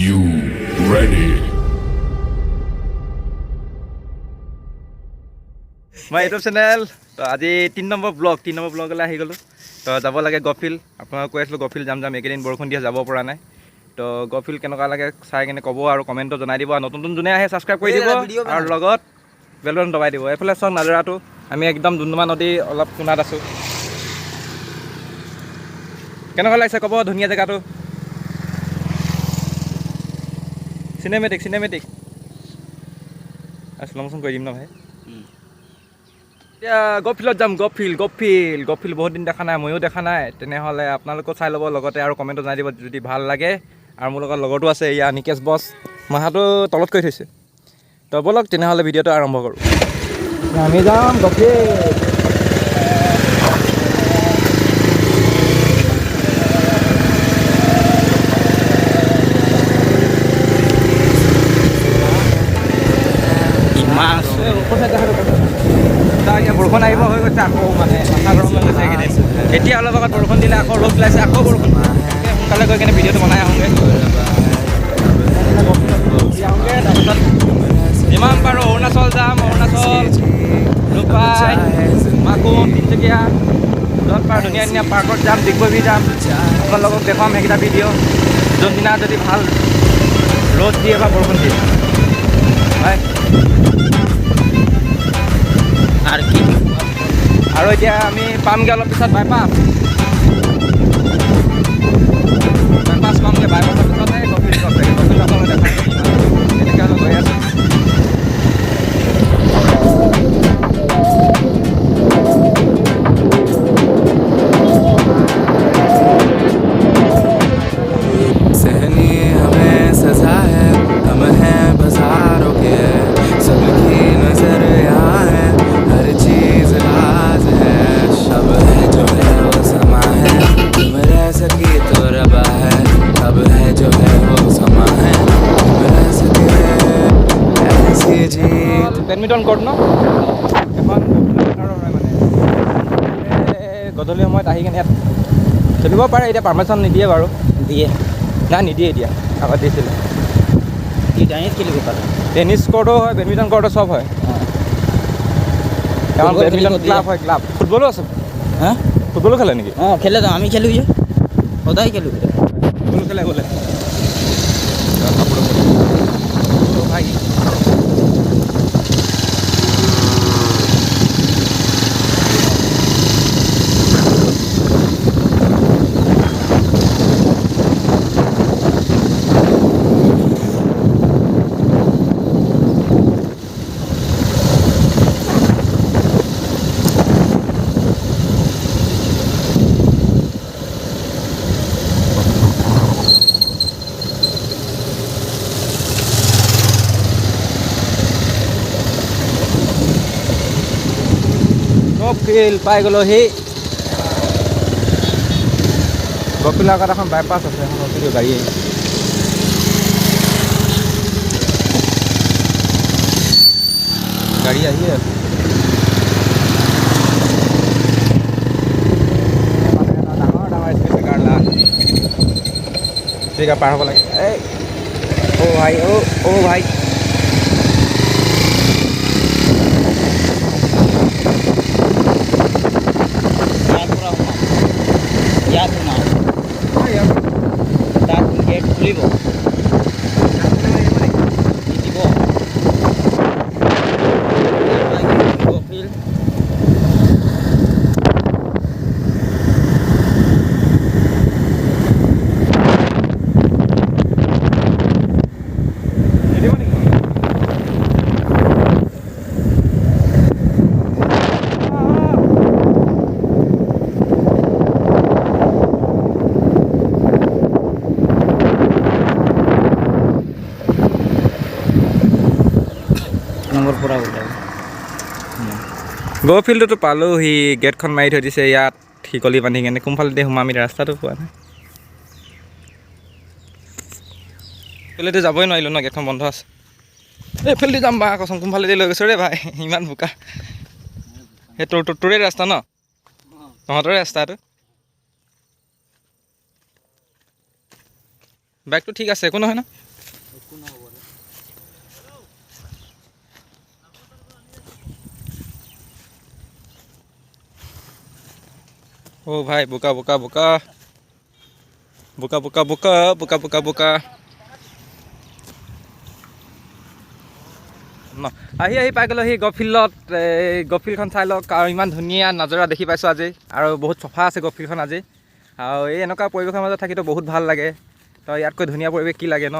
you ready? My YouTube channel. তো আজি 3 number ব্লগলৈ আহি গ'লো। তো যাব লাগে গফিল। আপোনাক কৈ আছিলোঁ গফিল যাম এইকেইদিন বৰষুণ দিয়ে যাব পৰা নাই। তো গফিল কেনেকুৱা লাগে চাই কিনে ক'ব আৰু কমেণ্টত জনাই দিব। নতুন যোনে আহে ছাবস্ক্ৰাইব কৰি দিব আৰু লগত বেল বাটন দবাই দিব। এইফালে চাওক নাজৰাটো আমি একদম ডুমডুমা নদী অলপ কোণাত আছোঁ। কেনেকুৱা লাগিছে ক'ব ধুনীয়া জেগাটো। চিনেমেটিক শ্ল' মোচন কৰি দিম ন ভাই। এতিয়া গফিলত যাম গফিল বহুত দিন দেখা নাই ময়ো দেখা নাই। তেনেহ'লে আপোনালোকেও চাই ল'ব লগতে আৰু কমেণ্টত জনাই দিব যদি ভাল লাগে। আৰু মোৰ লগত লগৰটো আছে এয়া নিকেশ বছ মাথাটো তলত কৰি থৈছে। তো ব'লক তেনেহ'লে ভিডিঅ'টো আৰম্ভ কৰোঁ। আমি যাম গফিল। এতিয়া বৰষুণ আহিব হৈ গৈছে আকৌ মানে মাথা গৰম হৈ গৈছে এইকেইদিন। এতিয়া অলপ আগত বৰষুণ দিলে আকৌ ৰ'দ ওলাইছে আকৌ বৰষুণ। সোনকালে গৈ কিনে ভিডিঅ'টো বনাই আহোঁগৈ। তাৰপিছত যিমান পাৰোঁ অৰুণাচল যাম ৰূপাই মাকুম তিনিচুকীয়া য'ত পাৰোঁ ধুনীয়া পাৰ্কত যাম ডিগবৈ যাম। আপোনালোকক দেখুৱাম সেইকেইটা ভিডিঅ' যোনদিনা যদি ভাল ৰ'দ দিয়ে বা বৰষুণ দিয়ে হয়। আৰু এতিয়া আমি পামগৈ অলপ পিছত বাইপাছ পামগৈ। বাইপাছৰ পিছতহে গফিল আপোনালোকে দেখাই এনেকৈ অলপ গৈ আছোঁ। सहनी हमें सजा है हम हैं बाजारों के सबकी नजर यहाँ है हर चीज राज है अब है जो है वो समा है तुम रह सके तो रबा है अब है जो है वो समा है तुम रह सके ऐसी जी বেডমিণ্টন কৰ্ট ন এখন হয় মানে গধূলি সময়ত আহি কিনে ইয়াত খেলিব পাৰে। এতিয়া পাৰ্মিশ্যন নিদিয়ে বাৰু। দিয়ে নাই নিদিয়ে এতিয়া আগত দিছিলে। টেনিছ কৰ্টো হয় বেডমিণ্টন কৰ্টো চব হয়। এখন বেডমিণ্টন ক্লাব হয় ক্লাব। ফুটবলো আছে। হা ফুটবলো খেলে নেকি? অঁ খেলে তো আমি খেলোঁ যে সদায় খেলোঁ। ফুটবল খেলে বোলে ভাই। গফিল পাই গ'লো সেই গফিলৰ আগত এখন বাইপাছ আছে এখন অচিটো গাড়ী আহিয়ে আছে। ডাঙৰ স্পীড ব্ৰেকাৰ স্পীকাৰ পাৰ হ'ব লাগে। এই ভাই ভাই তাত গেট খুলিব দিব গফিল। নম্বৰ পৰা ওলাই গফিলটোতো পালোঁ। সি গেটখন মাৰি থৈ দিছে ইয়াত শিকলি বান্ধি কিনে। কোনফালেদি সোমাম আমি ৰাস্তাটো পোৱা নাই। এইফালেদি যাবই নোৱাৰিলোঁ ন গেটখন বন্ধ আছে। এইফালেদি যাম বা কচোন কোনফালেদি লৈ গৈছ ৰে ভাই ইমান বোকা। সেই তোৰে ৰাস্তা ন তহঁতৰে ৰাস্তা এইটো। বাইকটো ঠিক আছে একো নহয় ন। অ' ভাই বোকা বোকা বোকা বোকা বোকা বোকা বোকা বোকা বোকা ন আহি পাই গ'লো সেই গল্ফ ফিল্ডত। এই গল্ফ ফিল্ডখন চাই লওক আৰু ইমান ধুনীয়া নাজৰা দেখি পাইছোঁ আজি, আৰু বহুত চফা আছে গল্ফ ফিল্ডখন আজি। আৰু এই এনেকুৱা পৰিৱেশৰ মাজত থাকিতো বহুত ভাল লাগে। তো ইয়াতকৈ ধুনীয়া পৰিৱেশ কি লাগে ন।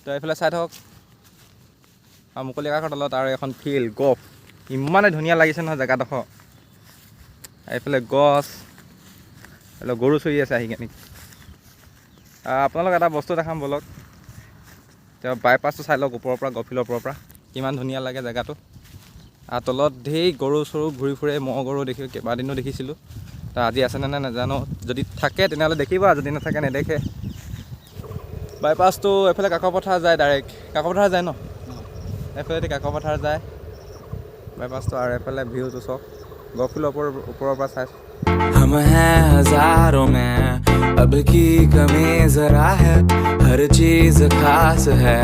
তো এইফালে চাই থাকক আৰু মুকলি আকাশৰ তলত আৰু এখন ফিল্ড গল্ফ, ইমানেই ধুনীয়া লাগিছে নহয় জেগাডোখৰ। এইফালে গছ, এইফালে গৰু চৰি আছে আহি কিনে। আপোনালোক এটা বস্তু দেখাম বলক, তেওঁ বাইপাছটো চাই লওক ওপৰৰ পৰা, গল্ফ ফিল্ডৰ ওপৰৰ পৰা কিমান ধুনীয়া লাগে জেগাটো। আৰু তলত ঢেৰ গৰু চৰু ঘূৰি ফুৰে, ম'হ গৰু দেখি কেইবাদিনো দেখিছিলোঁ। তো আজি আছেনে নাই নাজানো, যদি থাকে তেনেহ'লে দেখিব, যদি নাথাকে নেদেখে। বাইপাছটো এইফালে কাকো পথাৰ যায়, ডাইৰেক্ট কাকো পথাৰ যায় ন, এইফালেদি কাকো পথাৰ যায় বাইপাছটো। আৰু এইফালে ভিউটো চাওক গল্ফ ফিল্ডৰ ওপৰৰ পৰা চাইছোঁ। हम हैं हजारों में, अब की कमी जरा है, हर चीज खास है,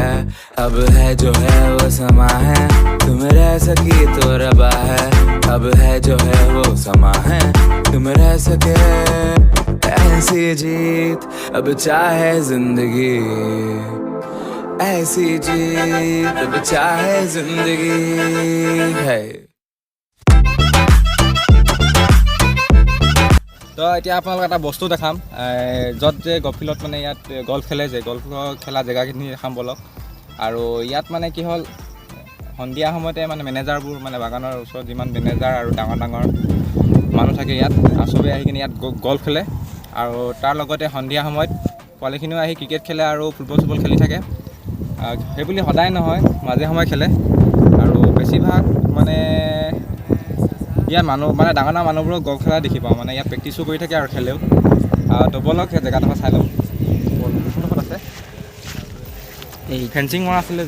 अब है जो है वो समा है, तुम रह सकी तो रबा है, अब है जो है वो समा है, तुम रह सके ऐसी जीत, अब चाहे जिंदगी ऐसी जीत, अब चाहे जिंदगी है। তো এতিয়া আপোনালোক এটা বস্তু দেখাম, য'ত যে গল্ফ ফিল্ডত মানে ইয়াত গল্ফ খেলে যে, গল্ফ খেলা জেগাখিনি দেখাম বলক। আৰু ইয়াত মানে কি হ'ল, সন্ধিয়া সময়তে মানে মেনেজাৰবোৰ, মানে বাগানৰ ওচৰত যিমান মেনেজাৰ আৰু ডাঙৰ ডাঙৰ মানুহ থাকে ইয়াত, চবেই আহি কিনে ইয়াত গল্ফ খেলে। আৰু তাৰ লগতে সন্ধিয়া সময়ত পোৱালিখিনিও আহি ক্ৰিকেট খেলে আৰু ফুটবল চুটবল খেলি থাকে। সেইবুলি সদায় নহয়, মাজে সময়ে খেলে। আৰু বেছিভাগ মানে ইয়াত মানুহ, মানে ডাঙৰ ডাঙৰ মানুহবোৰক গল্ফ খেলা দেখি পাওঁ, মানে ইয়াত প্ৰেক্টিছো কৰি থাকে আৰু খেলেও। তো বলক সেই জেগাডোখৰ চাই লওঁ। কোনডোখৰত আছে এই ফেঞ্চিং মৰা আছিলে।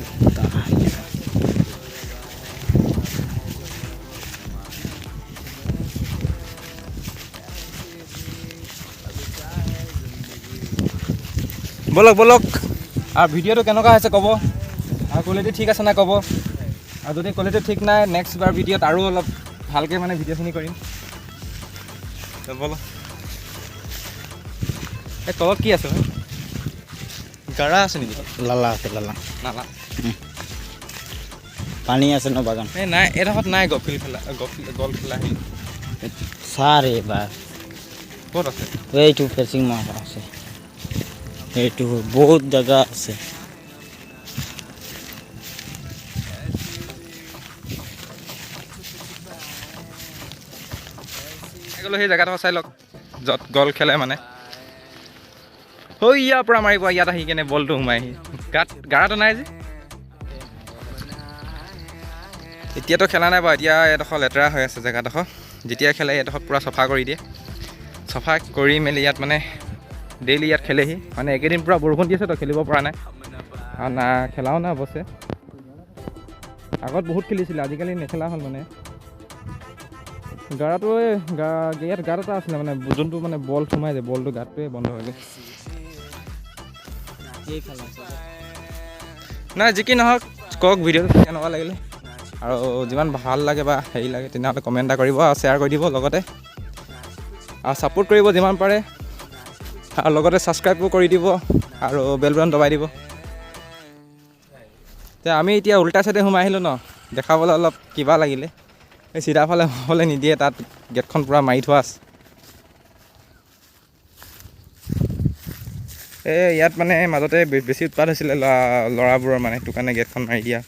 বলক বলক। আৰু ভিডিঅ'টো কেনেকুৱা হৈছে ক'ব, আৰু কোৱালিটি ঠিক আছে নাই ক'ব। আৰু যদি কোৱালিটি ঠিক নাই, নেক্সট বাৰ ভিডিঅ'ত আৰু অলপ ভালকৈ মানে ভিডিঅ'খিনি কৰিম। বলক। এই তলত কি আছে গাৰা আছে নেকি? লালা আছে, লালা নালা পানী আছে ন বাগান। এই নাই, এইডোখৰত নাই গল্ফ ফিল্ড খেলা, গল্ফ খেলা হেৰি চাৰ এইবাৰ ক'ত আছে? এইটো ফেঞ্চিং মাৰা আছে, এইটো বহুত জেগা আছে। সেই জেগাডোখৰ চাই লওক য'ত গল্ফ খেলে মানে। ইয়াৰ পৰা মাৰিব, ইয়াত আহি কেনে বলটো সোমাই আহি গাৰাটো নাই যে। এতিয়াতো খেলা নাই বাৰু, এতিয়া এডোখৰ লেতেৰা হৈ আছে জেগাডোখৰ। যেতিয়া খেলে এডোখৰ পূৰা চফা কৰি দিয়ে, চফা কৰি মেলি ইয়াত মানে ডেইলি ইয়াত খেলেহি। মানে এইকেইদিন পূৰা বৰষুণ দি আছে তো, খেলিব পৰা নাই। আৰু না খেলাও নাই অৱশ্যে, আগত বহুত খেলিছিলে, আজিকালি নেখেলা হ'ল মানে। গাৰাটো ইয়াত গাঁত এটা আছিলে মানে, যোনটো মানে বল সোমাই যায়, বলটো গাঁতটোৱে বন্ধ হৈ গ'ল। নাই যি কি নহওক, কওক ভিডিঅ'টো কেনেকুৱা লাগিলে, আৰু যিমান ভাল লাগে বা হেৰি লাগে তেনেহ'লে কমেণ্ট এটা কৰিব আৰু শ্বেয়াৰ কৰি দিব লগতে। আৰু ছাপোৰ্ট কৰিব যিমান পাৰে, আৰু লগতে ছাবস্ক্ৰাইবো কৰি দিব আৰু বেল বাটন দবাই দিব। আমি এতিয়া উল্টা চাইডে সোমাই আহিলোঁ ন, দেখাবলৈ অলপ কিবা লাগিলে। এই চিধাফালে হ'বলৈ নিদিয়ে, তাত গেটখন পূৰা মাৰি থোৱা আছে। ইয়াত মানে মাজতে বেছি উৎপাত হৈছিলে ল'ৰাবোৰৰ, মানে সেইটো কাৰণে গেটখন মাৰি দিয়া।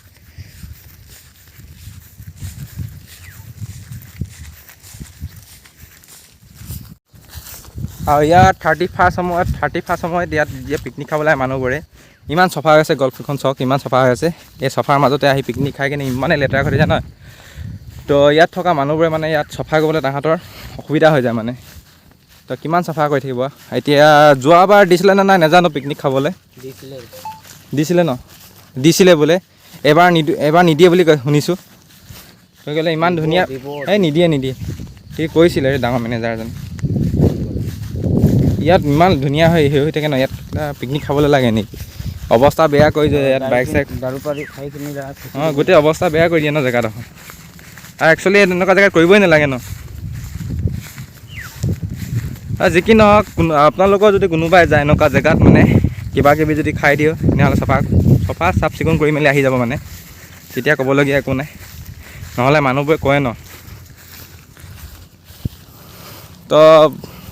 আৰু ইয়াত 31st সময়ত ইয়াত পিকনিক খাবলৈ আহে মানুহবোৰে। ইমান চফা হৈ আছে গল্ফ ফিল্ডখন, চাওক ইমান চফা হৈ আছে। এই চফাৰ মাজতে আহি পিকনিক খাই কিনে ইমানেই লেতেৰা কৰি যায় নহয়। তো ইয়াত থকা মানুহবোৰে মানে ইয়াত চফা কৰিবলৈ তাহাঁতৰ অসুবিধা হৈ যায় মানে। তো কিমান চফা কৰি থাকিব। এতিয়া যোৱাবাৰ দিছিলে নে নাই নাজানো পিকনিক খাবলৈ, দিছিলে ন, দিছিলে বোলে। এবাৰ নিদিয়ে বুলি শুনিছোঁ। তো ক'লে ইমান ধুনীয়া, এই নিদিয়ে সি কৈছিলে ডাঙৰ মেনেজাৰজন। ইয়াত ইমান ধুনীয়া হৈ থাকে ন, ইয়াত পিকনিক খাবলৈ লাগে নেকি? অৱস্থা বেয়া কৰি দিয়ে ইয়াত, বাইক চাইক গোটেই অৱস্থা বেয়া কৰি দিয়ে ন জেগাডোখৰ। আৰু একচুৱেলি এনেকুৱা জেগাত কৰিবই নালাগে ন। যি কি নহওক আপোনালোকৰ যদি কোনোবাই যায় এনেকুৱা জেগাত মানে কিবা কিবি যদি খাই দিওঁ তেনেহ'লে চাফ চিকুণ কৰি মেলি আহি যাব মানে, তেতিয়া ক'বলগীয়া একো নাই, নহ'লে মানুহবোৰে কয় ন। তো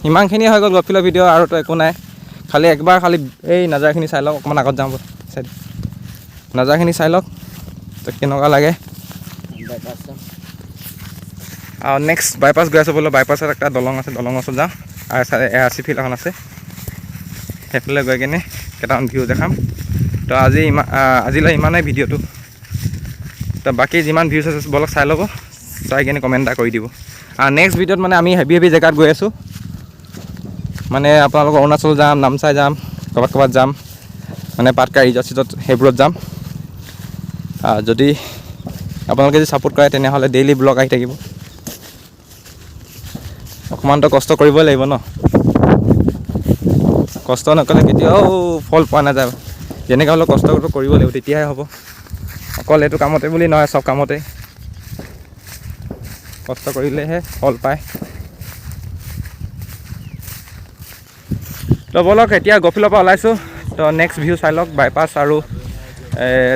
ইমানখিনি হৈ গ'ল গফিলৰ ভিডিঅ' আৰু তো একো নাই, খালি একবাৰ এই নাজাৰখিনি চাই লওক, অকণমান আগত যাওঁ চাই নাজাৰখিনি চাই লওক তো কেনেকুৱা লাগে। আৰু নেক্সট বাইপাছ গৈ আছোঁ বোলো, বাইপাছত একটা দলং আছে, দলঙৰ ওচৰত যাওঁ আৰু ARC ফিল্ড এখন আছে, সেইফালে গৈ কিনে কেইটামান ভিউ দেখাম। তো আজিলৈ ইমানেই ভিডিঅ'টো, তো বাকী যিমান ভিউজ আছে বলক চাই ল'ব, চাই কিনে কমেণ্ট এটা কৰি দিব। আৰু নেক্সট ভিডিঅ'ত মানে আমি হেভি জেগাত গৈ আছোঁ, মানে আপোনালোকৰ অৰুণাচল যাম, নামচাই যাম, ক'ৰবাত যাম, মানে পাটকা ৰিজৰ্ট সেইবোৰত যাম। যদি আপোনালোকে যদি ছাপোৰ্ট কৰে তেনেহ'লে ডেইলি ব্লগ আহি থাকিব। অকণমানতো কষ্ট কৰিবই লাগিব ন, কষ্ট নকৰিলে কেতিয়াও ফল পোৱা নাযায়, যেনেকৈ হ'লেও কষ্টটো কৰিব লাগিব, তেতিয়াহে হ'ব। অকল এইটো কামতে বুলি নহয়, চব কামতে কষ্ট কৰিলেহে ফল পায়। তো ব'লক এতিয়া গফিলৰ পৰা ওলাইছোঁ, তো নেক্সট ভিউ চাই লওক, বাইপাছ আৰু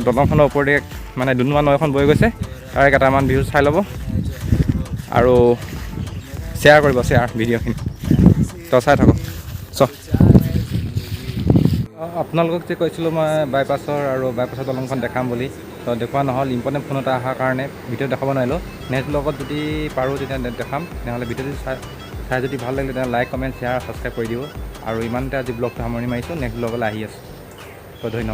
দলংখনৰ ওপৰতে মানে ডুমডুমা নৈ এখন বৈ গৈছে, তাৰে কেইটামান ভিউ চাই ল'ব আৰু শ্বেয়াৰ কৰিব, ভিডিঅ'খিনি। তো চাই থাকক আপোনালোকক যে কৈছিলোঁ মই বাইপাছৰ দলংখন দেখাম বুলি, তো দেখুওৱা নহ'ল, ইম্পৰ্টেণ্ট ফোন এটা অহাৰ কাৰণে ভিডিঅ' দেখাব নোৱাৰিলোঁ। নেক্সট ব্লগত যদি পাৰোঁ তেতিয়া দেখাম, তেনেহ'লে ভিডিঅ'টো চাই যদি ভাল লাগিলে তেনেহ'লে লাইক, কমেণ্ট, শ্বেয়াৰ, ছাবস্ক্ৰাইব কৰি দিব। আৰু ইমানতে আজি ব্লগটো সামৰণি মাৰিছোঁ, নেক্সট ব্লগলৈ আহি আছোঁ। তো ধন্যবাদ।